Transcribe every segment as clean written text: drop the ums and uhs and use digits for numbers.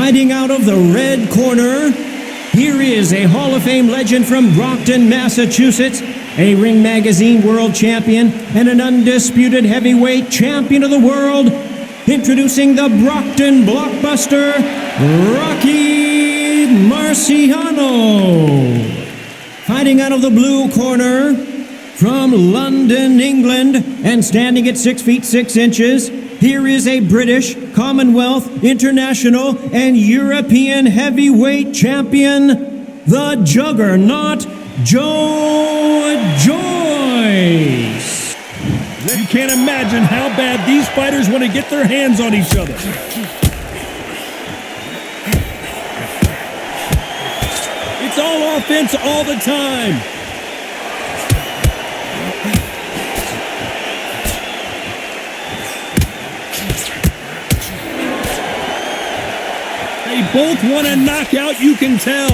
Fighting out of the red corner, here is a Hall of Fame legend from Brockton, Massachusetts, a Ring Magazine world champion, and an undisputed heavyweight champion of the world. Introducing the Brockton blockbuster, Rocky Marciano. Fighting out of the blue corner, from London, England, and standing at 6 feet 6 inches, here is a British, Commonwealth, International, and European heavyweight champion, the Juggernaut, Joe Joyce. You can't imagine how bad these fighters want to get their hands on each other. It's all offense all the time. They both want a knockout, you can tell.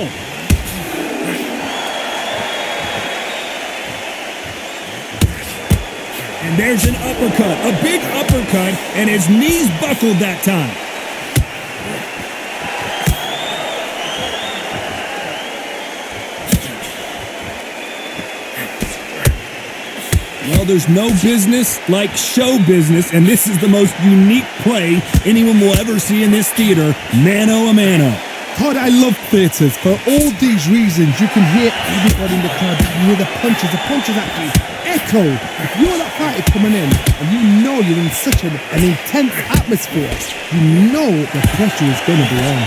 And there's an uppercut, a big uppercut, and his knees buckled that time. Well, there's no business like show business, and this is the most unique play anyone will ever see in this theater, mano a mano. God, I love theatres. For all these reasons, you can hear everybody in the crowd. You hear the punches actually echo. If you're that fighter coming in and you know you're in such an intense atmosphere, you know the pressure is going to be on.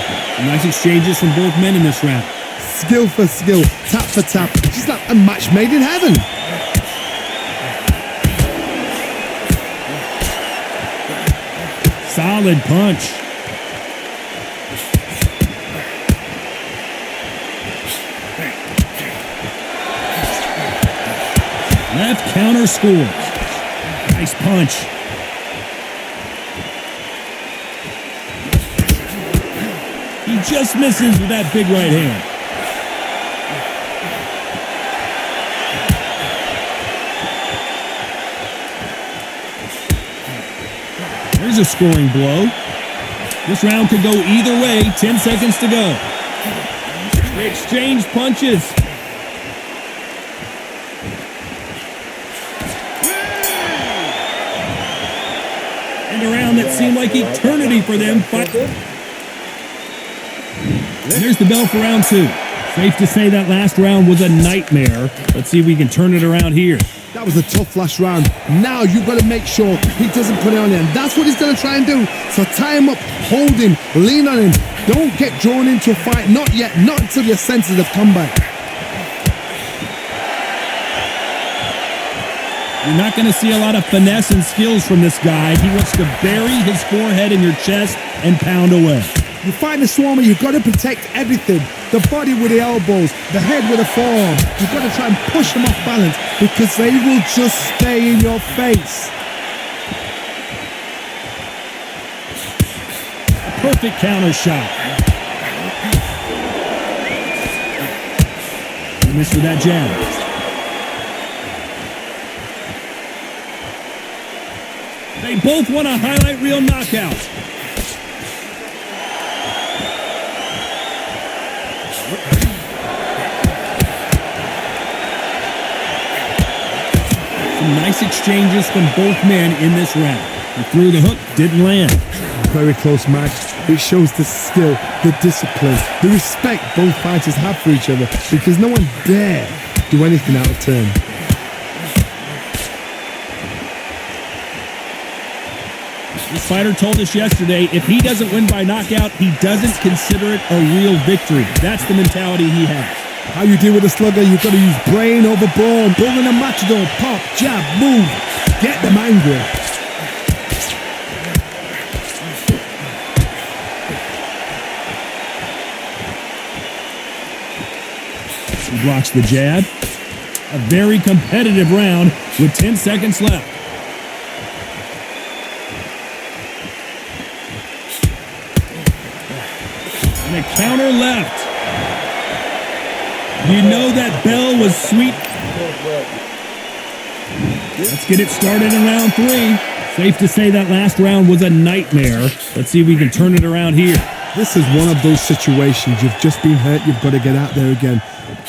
Nice exchanges from both men in this round. Skill for skill, tap for tap. It's just like a match made in heaven. Solid punch. Left counter scores. Nice punch. He just misses with that big right hand. There's a scoring blow. This round could go either way. 10 seconds to go. They exchange punches. And a round that seemed like eternity for them. There's the bell for round 2. Safe to say that last round was a nightmare. Let's see if we can turn it around here. That was a tough last round. Now you've got to make sure he doesn't put it on him. That's what he's going to try and do. So tie him up, hold him, lean on him. Don't get drawn into a fight. Not yet. Not until your senses have come back. You're not going to see a lot of finesse and skills from this guy. He wants to bury his forehead in your chest and pound away. You fight the Swarmer, you've got to protect everything. The body with the elbows, the head with the forearm. You've got to try and push them off balance because they will just stay in your face. Perfect counter shot. You missed with that jab. They both want a highlight reel knockout. Some nice exchanges from both men in this round. He threw the hook, didn't land. Very close match. It shows the skill, the discipline, the respect both fighters have for each other because no one dare do anything out of turn. This fighter told us yesterday, if he doesn't win by knockout, he doesn't consider it a real victory. That's the mentality he has. How you deal with a slugger, you've got to use brain over brawn. Building a matador, pop, jab, move. Get them angry. He blocks the jab. A very competitive round with 10 seconds left. And a counter left. You know that bell was sweet. Let's get it started in round 3. Safe to say that last round was a nightmare. Let's see if we can turn it around here. This is one of those situations. You've just been hurt. You've got to get out there again.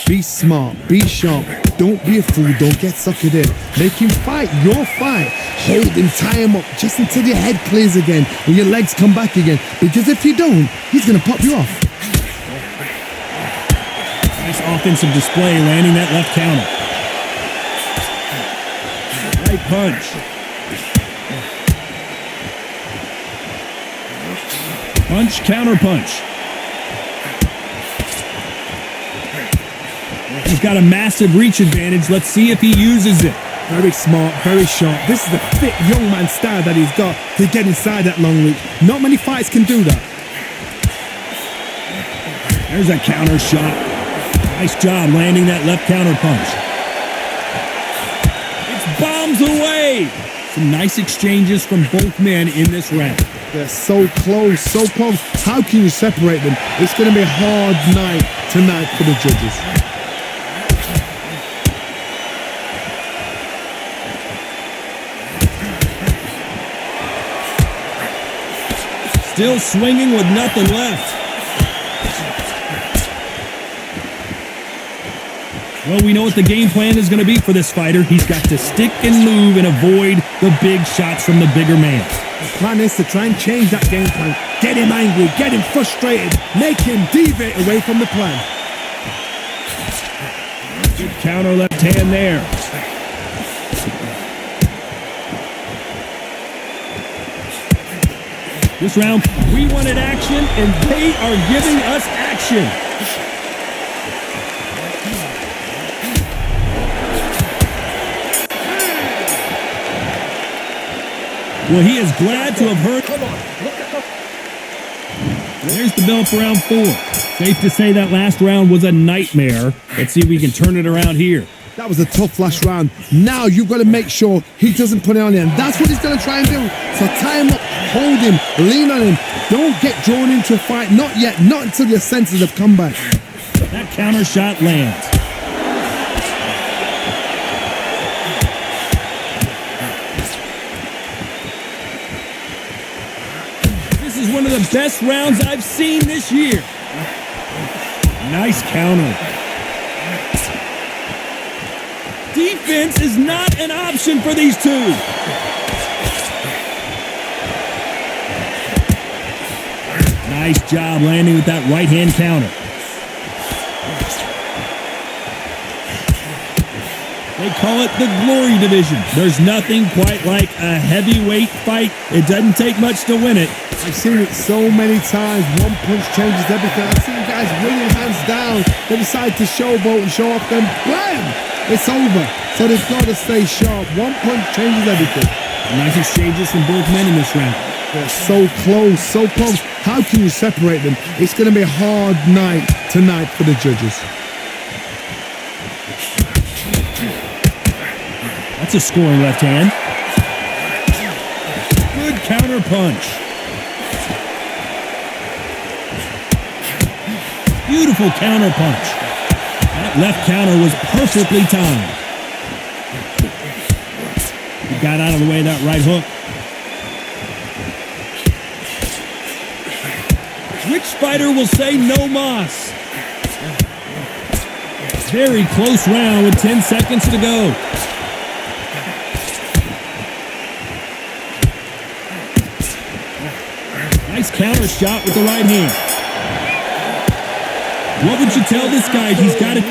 Be smart. Be sharp. Don't be a fool. Don't get suckered in. Make him fight your fight. Hold him. Tie him up just until your head clears again and your legs come back again. Because if you don't, he's going to pop you off. Nice offensive display, landing that left counter. Right punch. Punch, counter punch. He's got a massive reach advantage. Let's see if he uses it. Very smart, very sharp. This is the fit young man style that he's got to get inside that long reach. Not many fights can do that. There's a counter shot. Nice job landing that left counter punch. It's bombs away. Some nice exchanges from both men in this round. They're so close, so close. How can you separate them? It's going to be a hard night tonight for the judges. Still swinging with nothing left. Well, we know what the game plan is going to be for this fighter. He's got to stick and move and avoid the big shots from the bigger man. The plan is to try and change that game plan. Get him angry, get him frustrated, make him deviate away from the plan. Good counter left hand there. This round, we wanted action, and they are giving us action. Well, he is glad to have heard. There's the bell for round 4. Safe to say that last round was a nightmare. Let's see if we can turn it around here. That was a tough last round. Now you've got to make sure he doesn't put it on him. That's what he's going to try and do. So tie him up, hold him, lean on him. Don't get drawn into a fight. Not yet. Not until your senses have come back. That counter shot lands. This is one of the best rounds I've seen this year. Nice counter. Defense is not an option for these two. Nice job landing with that right hand counter. They call it the glory division. There's nothing quite like a heavyweight fight. It doesn't take much to win it. I've seen it so many times. One punch changes everything. I've seen guys bringing hands down. They decide to showboat and show off them. Blam! It's over. So they've got to stay sharp. One punch changes everything. Nice exchanges from both men in this round. They're so close, so close. How can you separate them? It's going to be a hard night tonight for the judges. That's a scoring left hand. Good counter punch. Beautiful counter punch. That left counter was perfectly timed. He got out of the way of that right hook. Which fighter will say no mas? Very close round with 10 seconds to go. Nice counter shot with the right hand. What would you tell this guy? He's got it.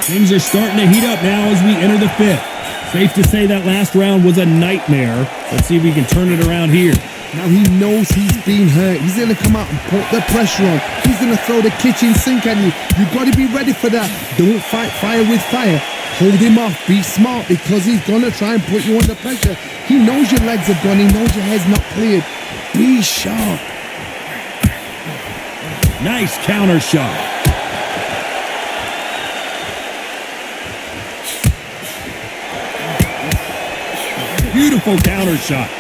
Things are starting to heat up now as we enter the 5th. Safe to say that last round was a nightmare. Let's see if we can turn it around here. Now he knows he's been hurt. He's going to come out and put the pressure on. He's going to throw the kitchen sink at you. You've got to be ready for that. Don't fight fire with fire. Hold him off. Be smart because he's going to try and put you under pressure. He knows your legs have gone. He knows your head's not cleared. Be sharp. Nice counter shot. Beautiful counter shot.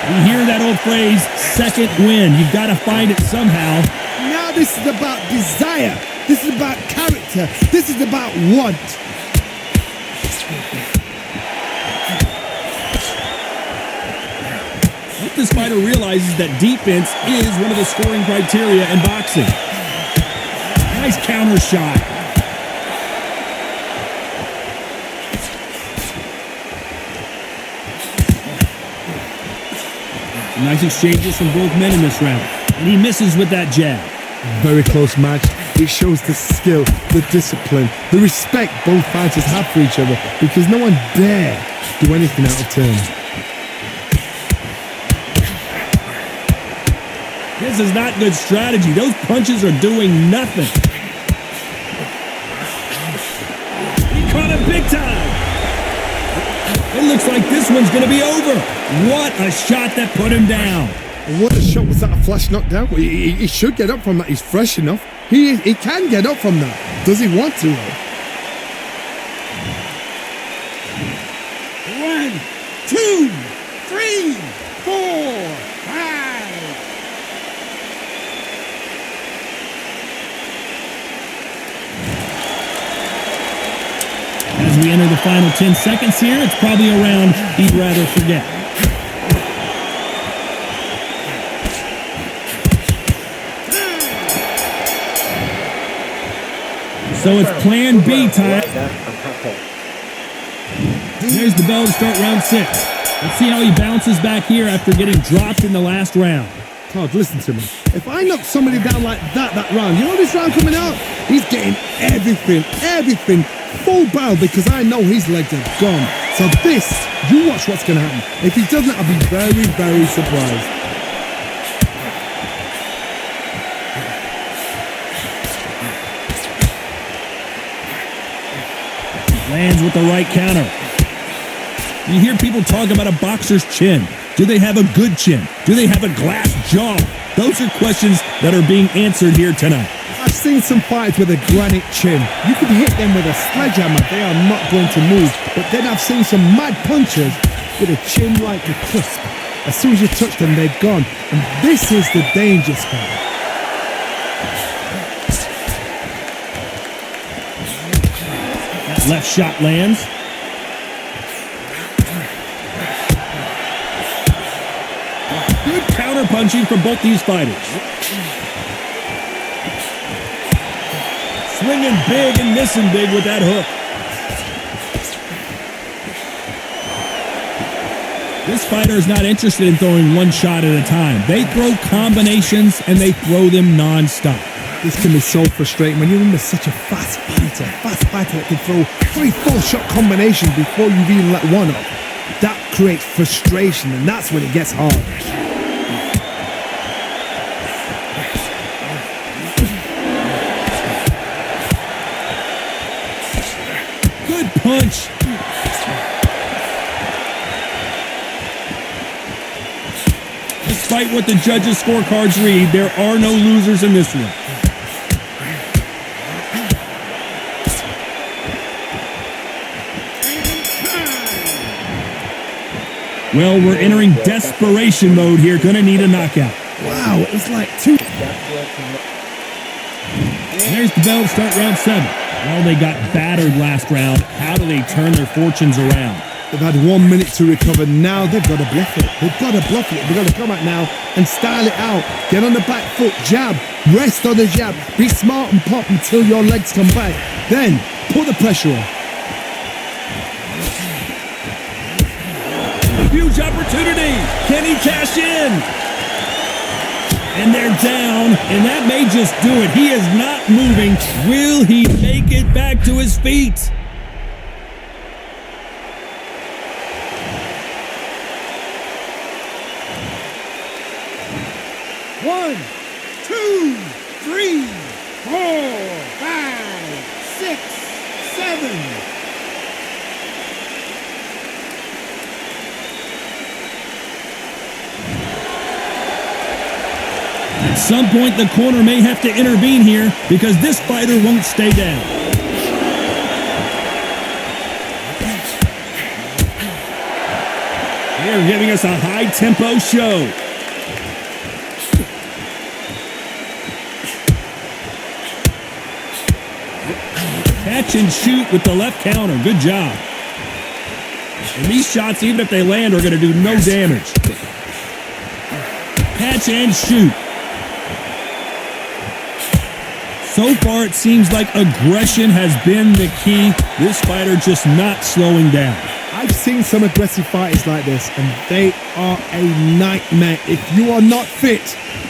We hear that old phrase, second win. You've got to find it somehow. Now this is about desire. This is about character. This is about want. this fighter realizes that defense is one of the scoring criteria in boxing. Nice counter shot. Nice exchanges from both men in this round. And he misses with that jab. Very close match. It shows the skill, the discipline, the respect both fighters have for each other, because no one dare do anything out of turn. This is not good strategy. Those punches are doing nothing. He caught him big time. It looks like this one's going to be over. What a shot that put him down. What a shot. Was that a flash knockdown? He should get up from that. He's fresh enough. He can get up from that. Does he want to? 1, 2, 3, 4, 5. As we enter the final 10 seconds here, it's probably a round he'd rather forget. So it's plan B time. There's the bell to start round 6. Let's see how he bounces back here after getting dropped in the last round. Todd, listen to me. If I knock somebody down like that round, you know this round coming out? He's getting everything full barrel, because I know his legs are gone. So this, you watch what's going to happen. If he doesn't, I'll be very, very surprised. Lands with the right counter. You hear people talk about a boxer's chin. Do they have a good chin? Do they have a glass jaw? Those are questions that are being answered here tonight. I've seen some fights with a granite chin. You could hit them with a sledgehammer, they are not going to move. But then I've seen some mad punchers with a chin like a crisp. As soon as you touch them, they're gone. And this is the danger spot. That left shot lands. Good counter punching from both these fighters. Swinging big and missing big with that hook. This fighter is not interested in throwing one shot at a time. They throw combinations and they throw them non-stop. This can be so frustrating when you're under such a fast fighter that can throw 3-4 shot combinations before you've even let one up. That creates frustration, and that's when it gets hard. Good punch. Despite what the judges' scorecards read, there are no losers in this one. Well, we're entering desperation mode here. Gonna need a knockout. Wow, it's like two. There's the bell to start round 7. Well, they got battered last round. How do they turn their fortunes around? They've had 1 minute to recover. Now they've got to bluff it. They've got to bluff it. They've got to come out now and style it out. Get on the back foot, jab, rest on the jab. Be smart and pop until your legs come back. Then put the pressure on. Huge opportunity. Can he cash in? And they're down, and that may just do it. He is not moving. Will he make it back to his feet? One, 2, 3, 4, 5, 6, 7. At some point, the corner may have to intervene here because this fighter won't stay down. They're giving us a high-tempo show. Catch and shoot with the left counter. Good job. And these shots, even if they land, are going to do no damage. catch and shoot. So far, it seems like aggression has been the key. This fighter just not slowing down. I've seen some aggressive fighters like this, and they are a nightmare. If you are not fit,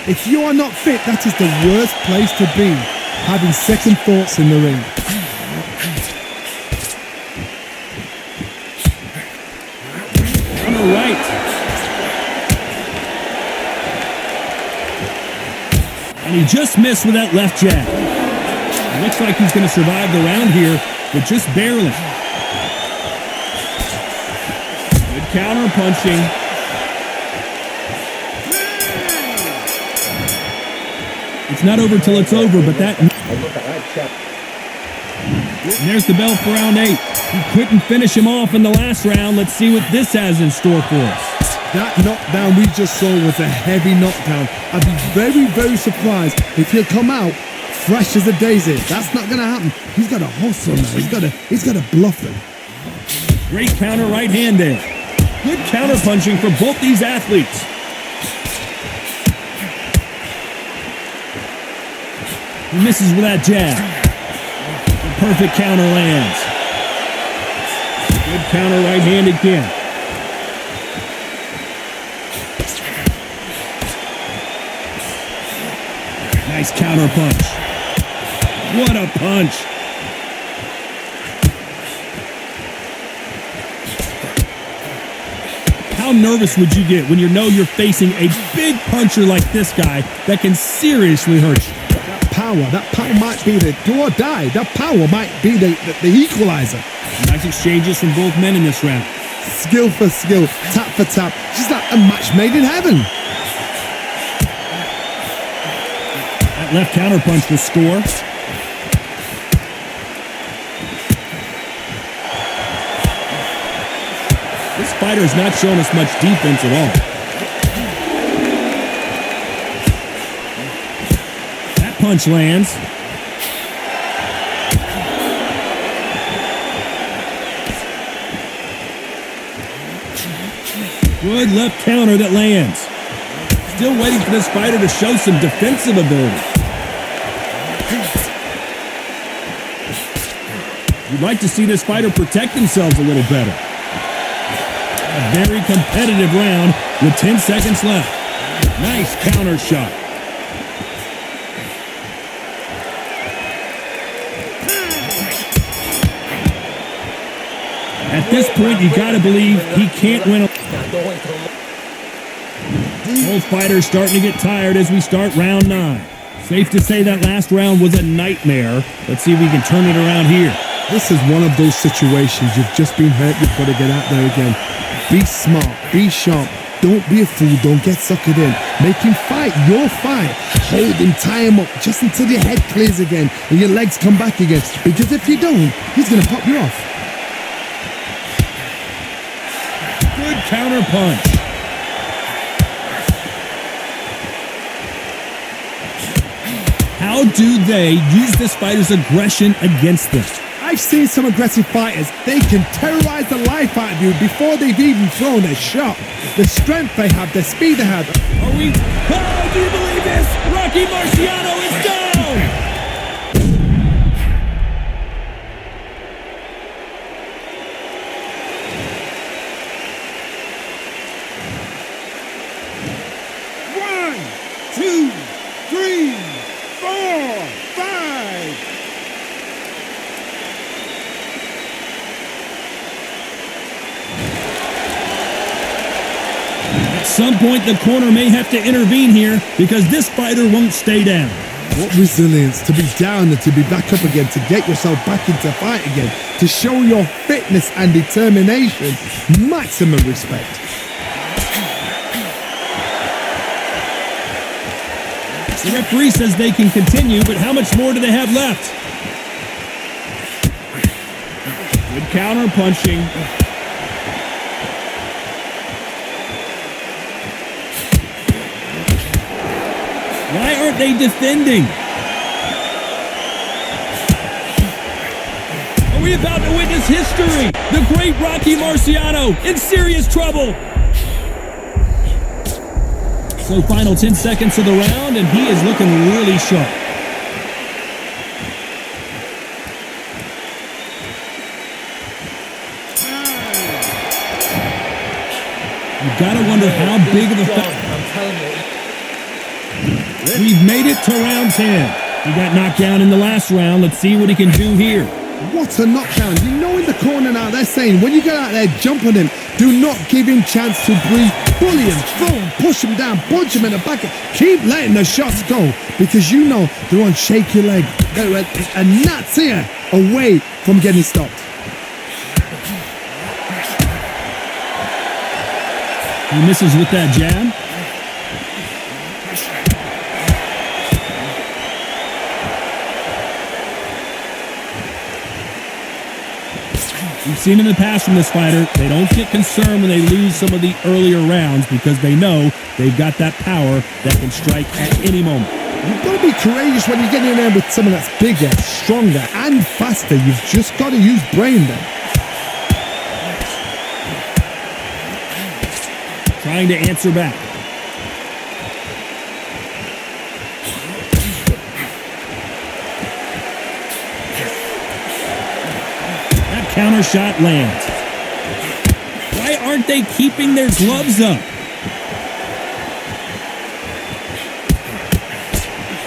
that is the worst place to be, having second thoughts in the ring. On the right. And he just missed with that left jab. It looks like he's going to survive the round here, but just barely. Good counter punching. It's not over till it's over, but that... And there's the bell for round 8. He couldn't finish him off in the last round. Let's see what this has in store for us. That knockdown we just saw was a heavy knockdown. I'd be very, very surprised if he'll come out fresh as a daisy. That's not going to happen. He's got to hustle now. He's got to bluff them. Great counter right hand there. Good counter punching for both these athletes. He misses with that jab. The perfect counter lands. Good counter right hand again. Nice counter punch. What a punch. How nervous would you get when you know you're facing a big puncher like this guy that can seriously hurt you? That power might be the do or die. That power might be the equalizer. Nice exchanges from both men in this round. Skill for skill, tap for tap. Just like a match made in heaven. That left counter punch will score. This fighter has not shown us much defense at all. That punch lands. Good left counter that lands. Still waiting for this fighter to show some defensive ability. You'd like to see this fighter protect themselves a little better. A very competitive round with 10 seconds left. Nice counter shot. At this point, you gotta believe he can't win. Both fighters starting to get tired as we start round 9. Safe to say that last round was a nightmare. Let's see if we can turn it around here. This is one of those situations. You've just been hurt. You've got to get out there again. Be smart. Be sharp. Don't be a fool. Don't get suckered in. Make him fight your fight. Hold him, tie him up just until your head clears again and your legs come back again. Because if you don't, he's going to pop you off. Good counter punch. How do they use this fighter's aggression against them? I've seen some aggressive fighters. They can terrorize the life out of you before they've even thrown a shot. The strength they have, the speed they have. Are we? Oh, do you believe this? Rocky Marciano is down! At some point, the corner may have to intervene here because this fighter won't stay down. What resilience to be down and to be back up again, to get yourself back into fight again, to show your fitness and determination. Maximum respect. The referee says they can continue, but how much more do they have left? Good counter punching. Why aren't they defending? Are we about to witness history? The great Rocky Marciano in serious trouble. So final 10 seconds of the round, and he is looking really sharp. You've got to wonder how big of a... We've made it to round 10. He got knocked down in the last round. Let's see what he can do here. What a knockdown. You know in the corner now they're saying when you get out there, jump on him. Do not give him chance to breathe. Bully him, throw him, push him down, punch him in the back. Keep letting the shots go because you know they're on shaky leg. They're a gnat's here away from getting stopped. He misses with that jab. We've seen in the past from this fighter, they don't get concerned when they lose some of the earlier rounds because they know they've got that power that can strike at any moment. You've got to be courageous when you get in there with someone that's bigger, stronger, and faster. You've just got to use brain then. Trying to answer back. Counter shot lands. Why aren't they keeping their gloves up?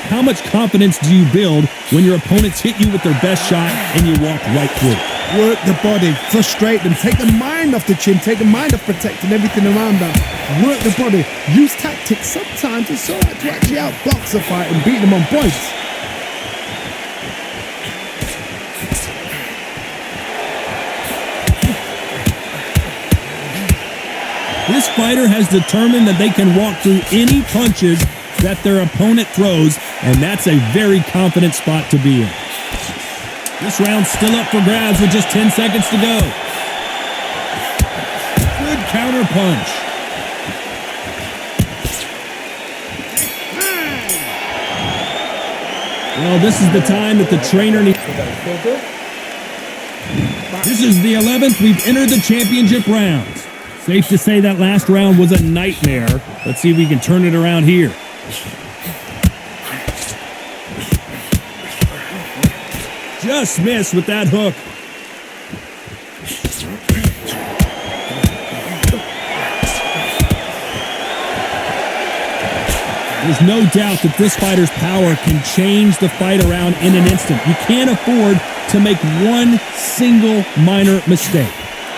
How much confidence do you build when your opponents hit you with their best shot and you walk right through it? Work the body, frustrate them, take the mind off the chin, take the mind off protecting everything around them. Work the body, use tactics sometimes to sort out to actually outbox a fight and beat them on points. This fighter has determined that they can walk through any punches that their opponent throws, and that's a very confident spot to be in. This round's still up for grabs with just 10 seconds to go. Good counter punch. Well, this is the time that the trainer needs. This is the 11th. We've entered the championship rounds. Safe to say that last round was a nightmare. Let's see if we can turn it around here. Just missed with that hook. There's no doubt that this fighter's power can change the fight around in an instant. You can't afford to make one single minor mistake.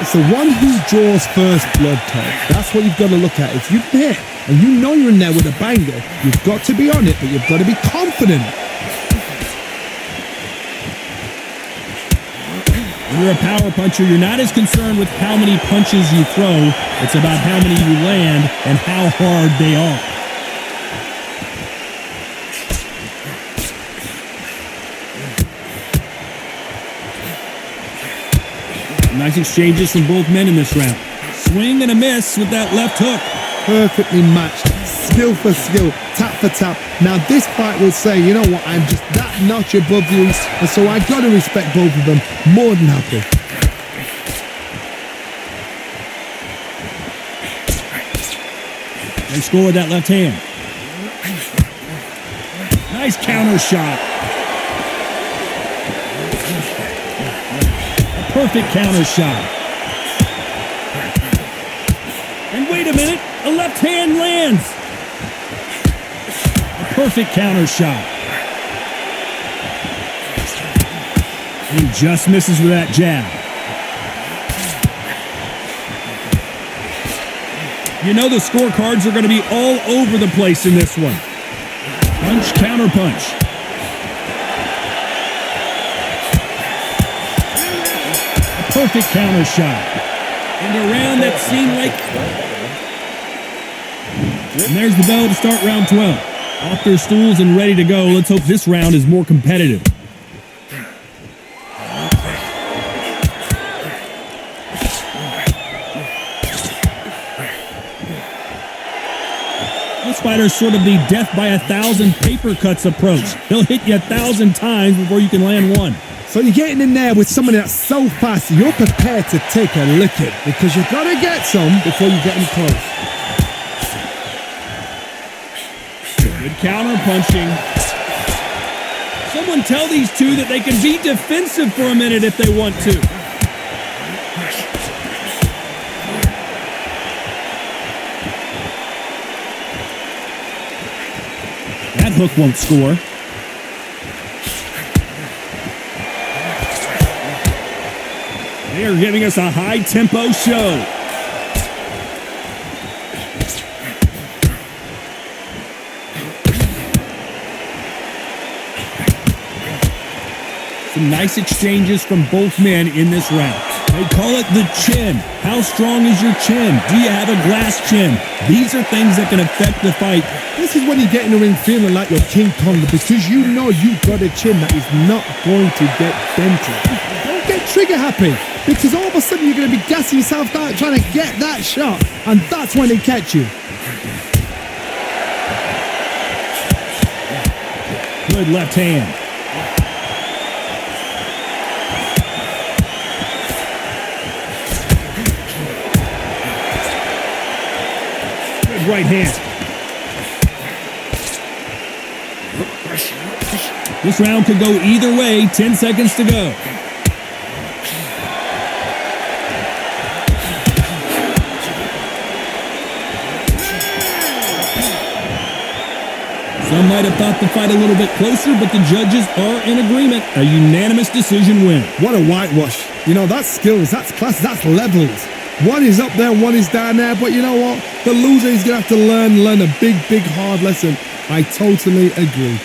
It's the one who draws first blood, Todd. That's what you've got to look at. If you're there and you know you're in there with a banger, you've got to be on it, but you've got to be confident. When you're a power puncher, you're not as concerned with how many punches you throw. It's about how many you land and how hard they are. Nice exchanges from both men in this round. Swing and a miss with that left hook. Perfectly matched. Skill for skill. Tap for tap. Now this fight will say, you know what, I'm just that notch above you, and so I got to respect both of them more than happy. They score with that left hand. Nice counter shot. Perfect counter shot. And wait a minute, a left hand lands. A perfect counter shot. He just misses with that jab. You know the scorecards are going to be all over the place in this one. Punch, counter punch. Perfect counter shot. And a round that seemed like... And there's the bell to start round 12. Off their stools and ready to go. Let's hope this round is more competitive. This fighter's sort of the death by 1,000 paper cuts approach. He'll hit you 1,000 times before you can land one. So you're getting in there with somebody that's so fast, you're prepared to take a licking because you've got to get some before you get in close. counter-punching. Someone tell these two that they can be defensive for a minute if they want to. That hook won't score. They are giving us a high-tempo show. Some nice exchanges from both men in this round. They call it the chin. How strong is your chin? Do you have a glass chin? These are things that can affect the fight. This is when you get in the ring feeling like you're King Kong, because you know you've got a chin that is not going to get dented. Don't get trigger happy, because all of a sudden you're going to be gassing yourself out trying to get that shot, and that's when they catch you. Good left hand. Good right hand. This round could go either way. 10 seconds to go. Some might have thought the fight a little bit closer, but the judges are in agreement. A unanimous decision win. What a whitewash. You know, that's skills, that's class, that's levels. One is up there, one is down there, but you know what? The loser is going to have to learn a big, hard lesson. I totally agree.